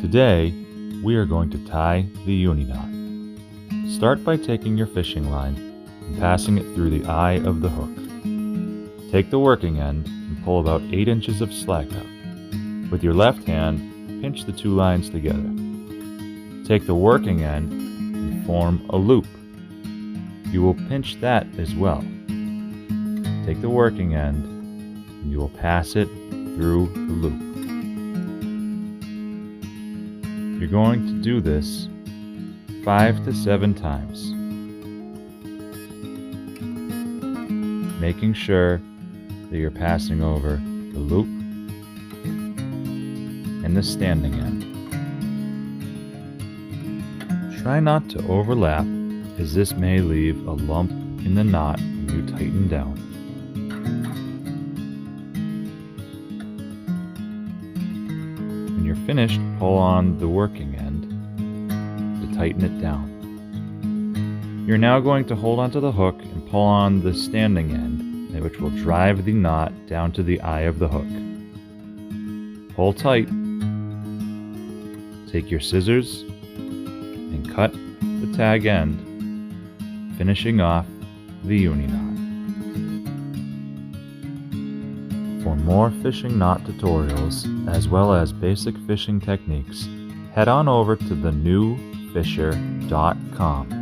Today, we are going to tie the uni knot. Start by taking your fishing line and passing it through the eye of the hook. Take the working end and pull about 8 inches of slack up. With your left hand, pinch the two lines together. Take the working end and form a loop. You will pinch that as well. Take the working end and you will pass it through the loop. You're going to do this 5 to 7 times, making sure that you're passing over the loop and the standing end. Try not to overlap, as this may leave a lump in the knot when you tighten down. When you're finished, pull on the working end to tighten it down. You're now going to hold onto the hook and pull on the standing end, which will drive the knot down to the eye of the hook. Pull tight. Take your scissors and cut the tag end, finishing off the uni knot. For more fishing knot tutorials, as well as basic fishing techniques, head on over to thenewfisher.com.